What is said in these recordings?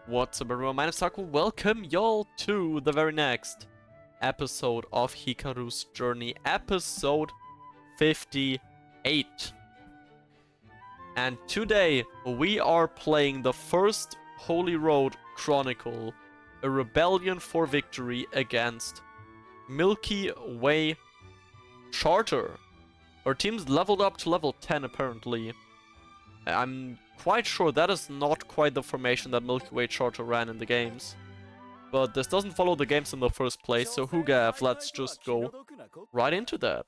What's up everyone, my name is Taku. Welcome y'all to the very next episode of Hikaru's journey, episode 58. And today we are playing the first Holy Road Chronicle, a rebellion for victory against Milky Way Charter. Our team's leveled up to level 10 apparently. I'm quite sure that is not quite the formation that Milky Way Charter ran in the games. But this doesn't follow the games in the first place, so who gaff, let's just go right into that.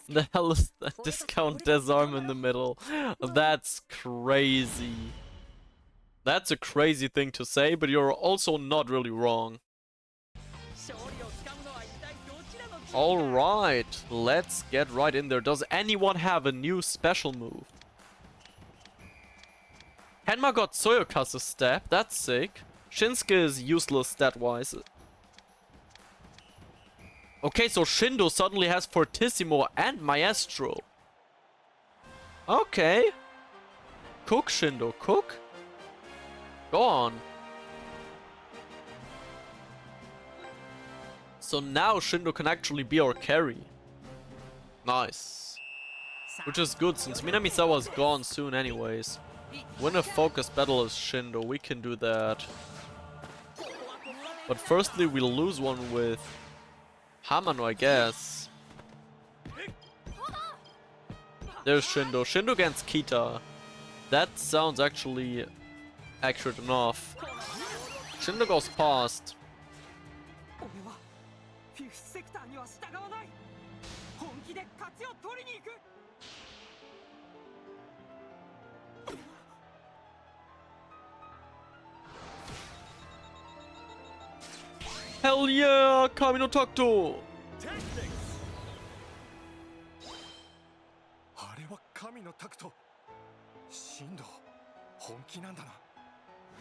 The hell is that discount disarm in the middle? That's crazy. That's a crazy thing to say, but you're also not really wrong. Alright, let's get right in there. Does anyone have a new special move? Henma got Soyokazu's step, that's sick. Shinsuke is useless stat-wise. Okay, so Shindo suddenly has Fortissimo and Maestro. Okay. Cook, Shindo, cook. Go on. So now Shindo can actually be our carry. Nice. Which is good since Minamisawa's gone soon anyways. Win a focus battle as Shindo, we can do that. But firstly we'll lose one with Hamano, I guess. There's Shindo. Shindo against Kita. That sounds actually accurate enough. Shindo goes past. Hell yeah, Kami no Takuto!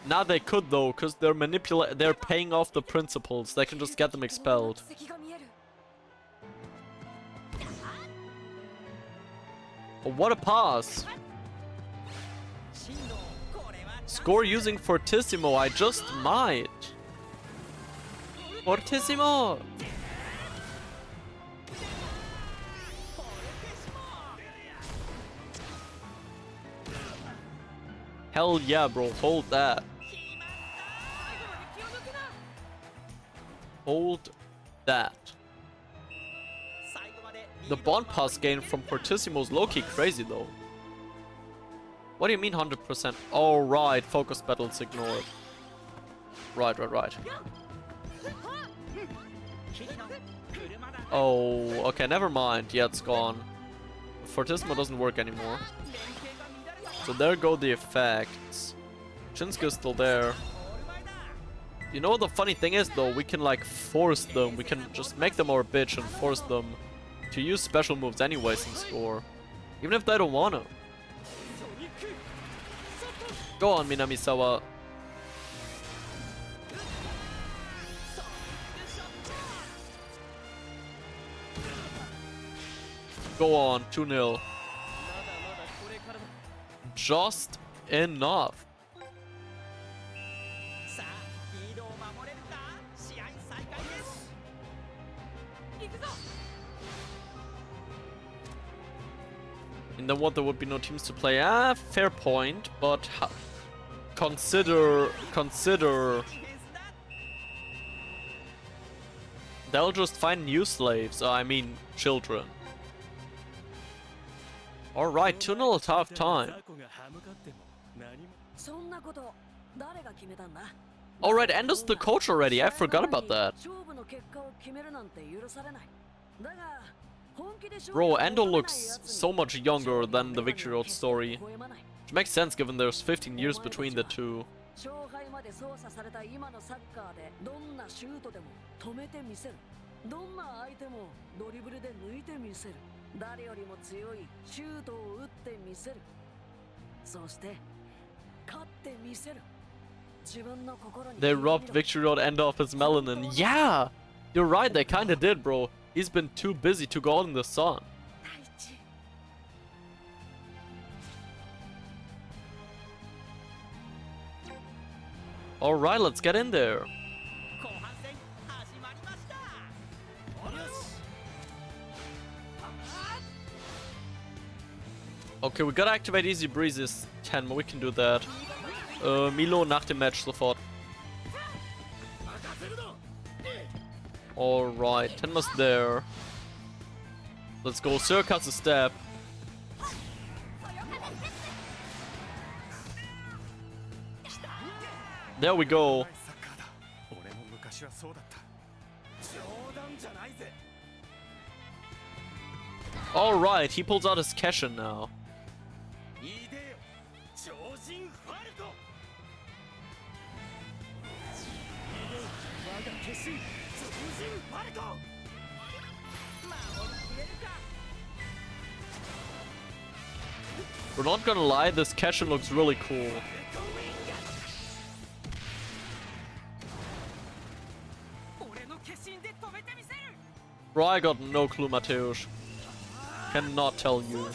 Now they could though, cause they're paying off the principals. They can just get them expelled. Oh, what a pass! Score using Fortissimo, I just might. Fortissimo! Hell yeah, bro, hold that. Hold that. The bond pass gain from Fortissimo is low-key crazy though. What do you mean 100%? Alright, focus battles ignored. Right. Oh, okay, never mind. Yeah, it's gone. Fortissimo doesn't work anymore. So there go the effects. Shinsuke's still there. You know what the funny thing is though? We can like force them. We can just make them our bitch and force them to use special moves anyways and score. Even if they don't wanna. Go on, Minamisawa. Go on, 2-0. Just enough. And then what, there would be no teams to play? Ah, fair point, but consider... They'll just find new slaves, I mean children. Alright, 2-0 tough time. Alright, Endo's the coach already, I forgot about that. Bro, Endo looks so much younger than the Victory Road story. Which makes sense given there's 15 years between the two. 勝敗まで操作された今のサッカーでどんなシュートでも止めてみせる。どんな相手もドリブルで抜いてみせる。誰よりも強いシュートを打ってみせる。そして勝ってみせる。自分の心に They robbed Victory Road end of his melanin. Yeah! You're right, they kinda did, bro. He's been too busy to go out in the sun. Alright, let's get in there. Okay, we gotta activate Easy Breeze's Tenbin, we can do that. Milo nach dem Match sofort. Alright, Tenma's there. Let's go, Circus a step. There we go. Alright, he pulls out his Keshin now. We're not gonna lie, this Keshin looks really cool. Bro, I got no clue, Mateusz. Cannot tell you.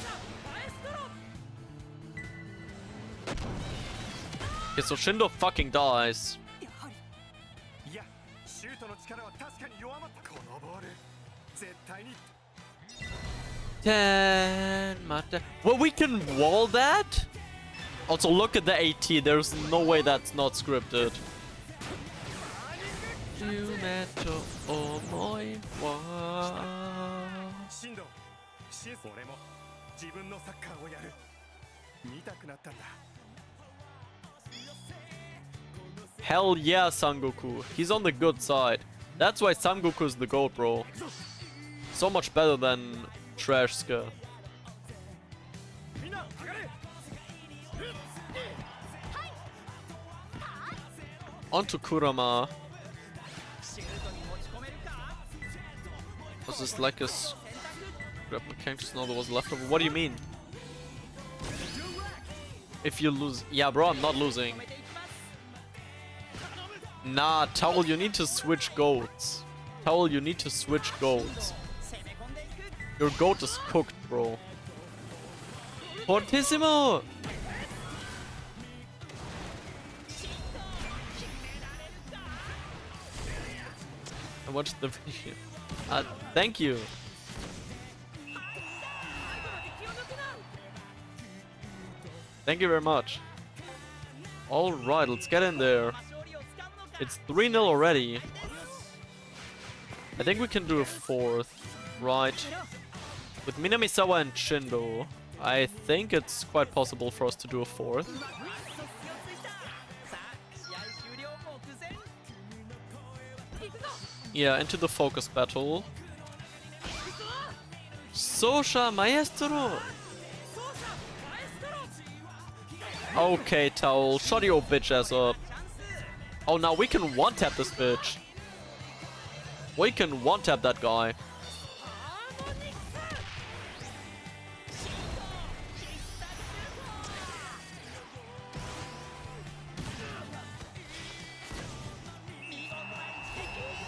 Okay, so Shindo fucking dies. Well, we can wall that? Also, look at the AT. There's no way that's not scripted. Hell yeah, Sangoku. He's on the good side. That's why Sangoku is the GOAT, bro. So much better than Trashska. Onto Kurama. Was this like a grab mechanics? No, there was leftover. What do you mean? If you lose... Yeah, bro, I'm not losing. Nah, Towel, you need to switch goats. Towel, you need to switch goats. Your goat is cooked, bro. Fortissimo! I watched the video. Thank you. Thank you very much. Alright, let's get in there. It's 3-0 already. I think we can do a fourth, right? With Minamisawa and Shindo, I think it's quite possible for us to do a fourth. Yeah, into the focus battle. Sosha Maestro! Okay, Towel, shut your bitch ass up. Oh, now we can one-tap this bitch. We can one-tap that guy.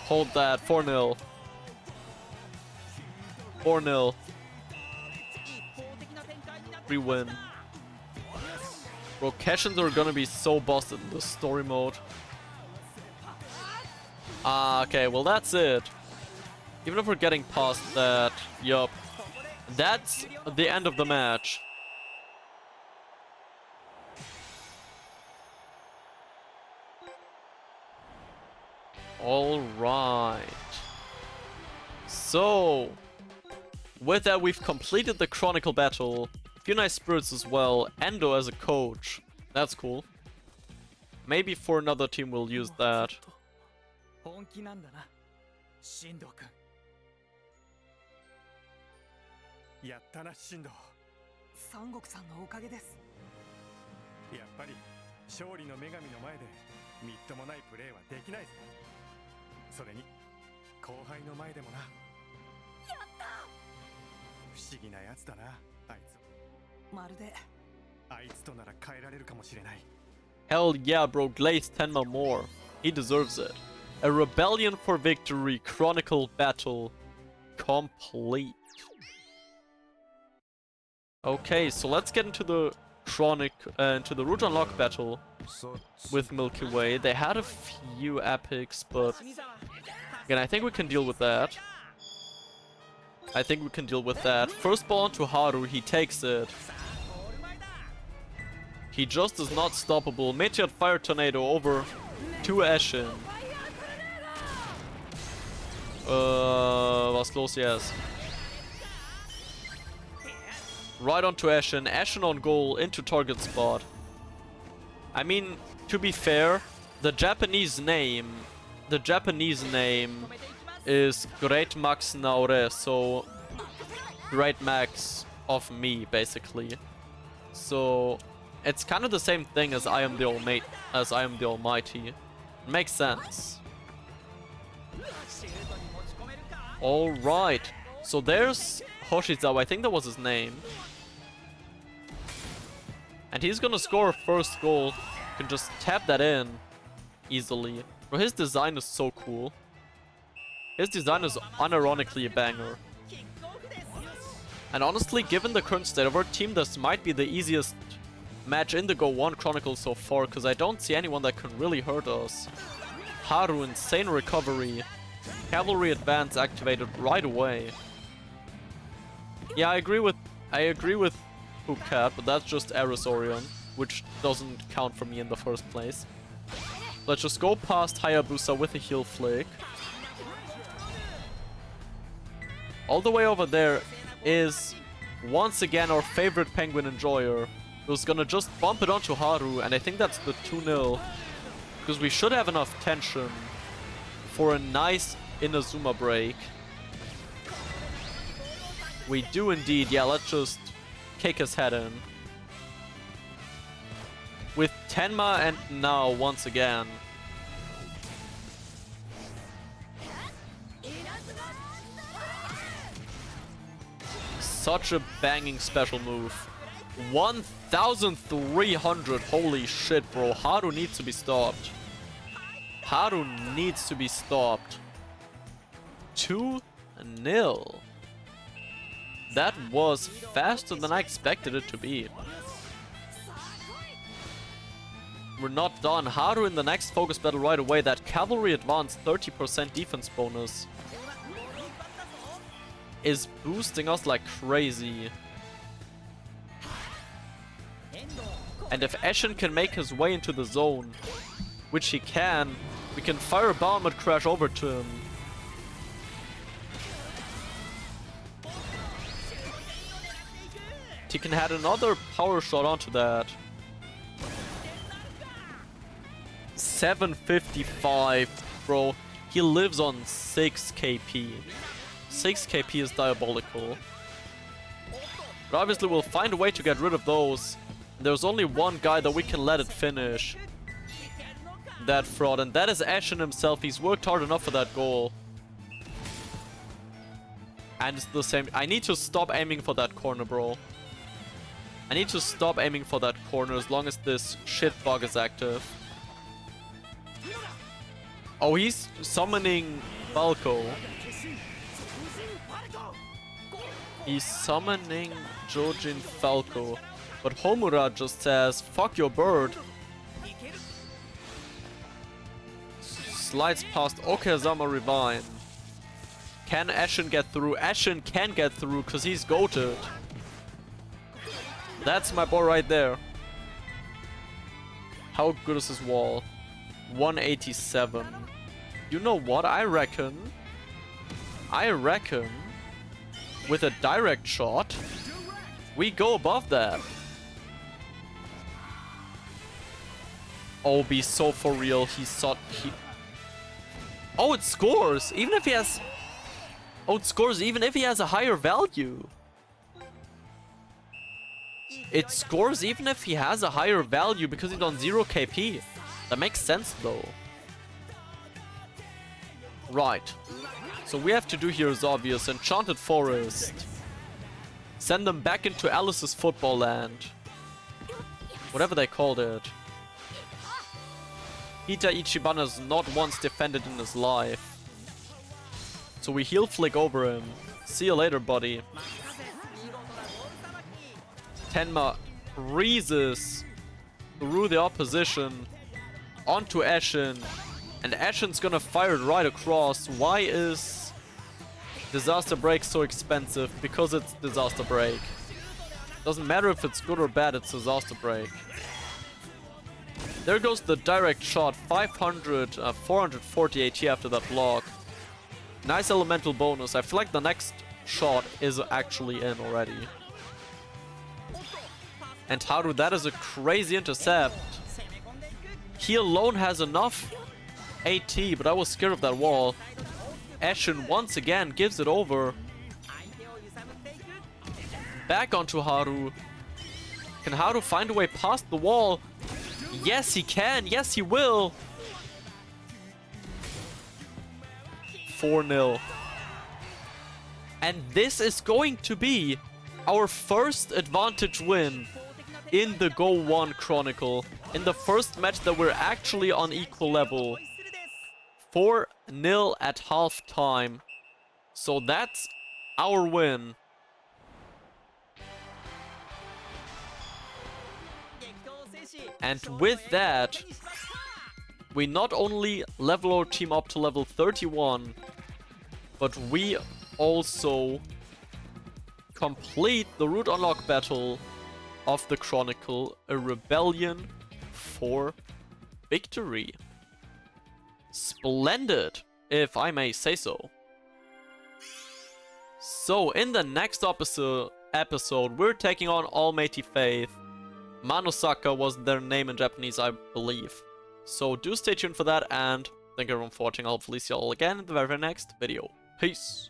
Hold that. 4-0. 4-0. Re-win. Bro, Keshins are gonna be so busted in this story mode. Ah, okay, well that's it. Even if we're getting past that, yup. That's the end of the match. Alright. So, with that we've completed the Chronicle battle. A few nice spirits as well. Endo as a coach. That's cool. Maybe for another team we'll use that. 本気なんだな、進藤君。やったな、進藤。三国さんのおかげです。やっぱり勝利の女神の前でみっともないプレーはできないぜ。それに後輩の前でもな。やった不思議なやつだな、あいつ。まるであいつとなら変えられるかもしれない。 Hell yeah, bro, glaze Tenma more. He deserves it. A rebellion for victory, Chronicle battle complete. Okay, so let's get into the into the Root Unlock battle with Milky Way. They had a few epics, but again, I think we can deal with that. First ball onto Haru, he takes it. He just is not stoppable. Meteor Fire Tornado over to Ashen. Was close, yes. Right onto Ashen. Ashen on goal into target spot. I mean, to be fair, the Japanese name is Great Max Naure, so Great Max of me, basically. So it's kind of the same thing as I am the Almighty. It makes sense. Alright, so there's Hoshizawa, I think that was his name. And he's gonna score a first goal. You can just tap that in easily. Bro, his design is so cool. His design is unironically a banger. And honestly, given the current state of our team, this might be the easiest match in the Go 1 Chronicle so far, because I don't see anyone that can really hurt us. Haru, insane recovery. Cavalry advance activated right away. Yeah, I agree with Cat, but that's just Ares Orion, which doesn't count for me in the first place. Let's just go past Hayabusa with a heal flick. All the way over there is once again our favorite penguin enjoyer, who's gonna just bump it onto Haru, and I think that's the 2-0, because we should have enough tension for a nice Inazuma break. We do indeed. Yeah, let's just kick his head in. With Tenma and now once again. Such a banging special move. 1300. Holy shit, bro. Haru needs to be stopped. 2-0. That was faster than I expected it to be. We're not done. Haru in the next focus battle right away. That cavalry advance 30% defense bonus is boosting us like crazy. And if Ashen can make his way into the zone, which he can, we can fire a bomb and crash over to him. He can add another power shot onto that. 755, bro. He lives on 6 KP. 6 KP is diabolical. But obviously we'll find a way to get rid of those. There's only one guy that we can let it finish that fraud, and that is Ashen himself. He's worked hard enough for that goal. And it's the same. I need to stop aiming for that corner, bro. I need to stop aiming for that corner as long as this shit bug is active. Oh, he's summoning Falco. He's summoning Jojin Falco. But Homura just says, fuck your bird. Slides past Okazama Revive. Can Ashen get through? Ashen can get through because he's goated. That's my boy right there. How good is his wall? 187. You know what? I reckon with a direct shot, we go above that. Oh, be so for real. Oh, it scores! Even if he has... Oh, it scores even if he has a higher value. It scores even if he has a higher value because he's on 0 KP. That makes sense though. Right. So we have to do here is obvious. Enchanted Forest. Send them back into Alice's football land. Whatever they called it. Hita Ichibana's not once defended in his life. So we heal flick over him. See you later, buddy. Tenma freezes through the opposition onto Ashen. And Ashen's gonna fire it right across. Why is Disaster Break so expensive? Because it's Disaster Break. Doesn't matter if it's good or bad, it's Disaster Break. There goes the direct shot. 440 AT after that block. Nice elemental bonus. I feel like the next shot is actually in already. And Haru, that is a crazy intercept. He alone has enough AT, but I was scared of that wall. Ashen once again gives it over. Back onto Haru. Can Haru find a way past the wall? Yes, he can. Yes, he will. 4-0. And this is going to be our first advantage win in the Go 1 Chronicle. In the first match that we're actually on equal level. 4-0 at halftime. So that's our win. And with that, we not only level our team up to level 31, but we also complete the route unlock battle of the Chronicle, a rebellion for victory. Splendid, if I may say so. So, in the next episode, we're taking on Almighty Faith. Manosaka was their name in Japanese, I believe. So do stay tuned for that, and thank you everyone for watching. I'll hopefully see you all again in the very next video. Peace!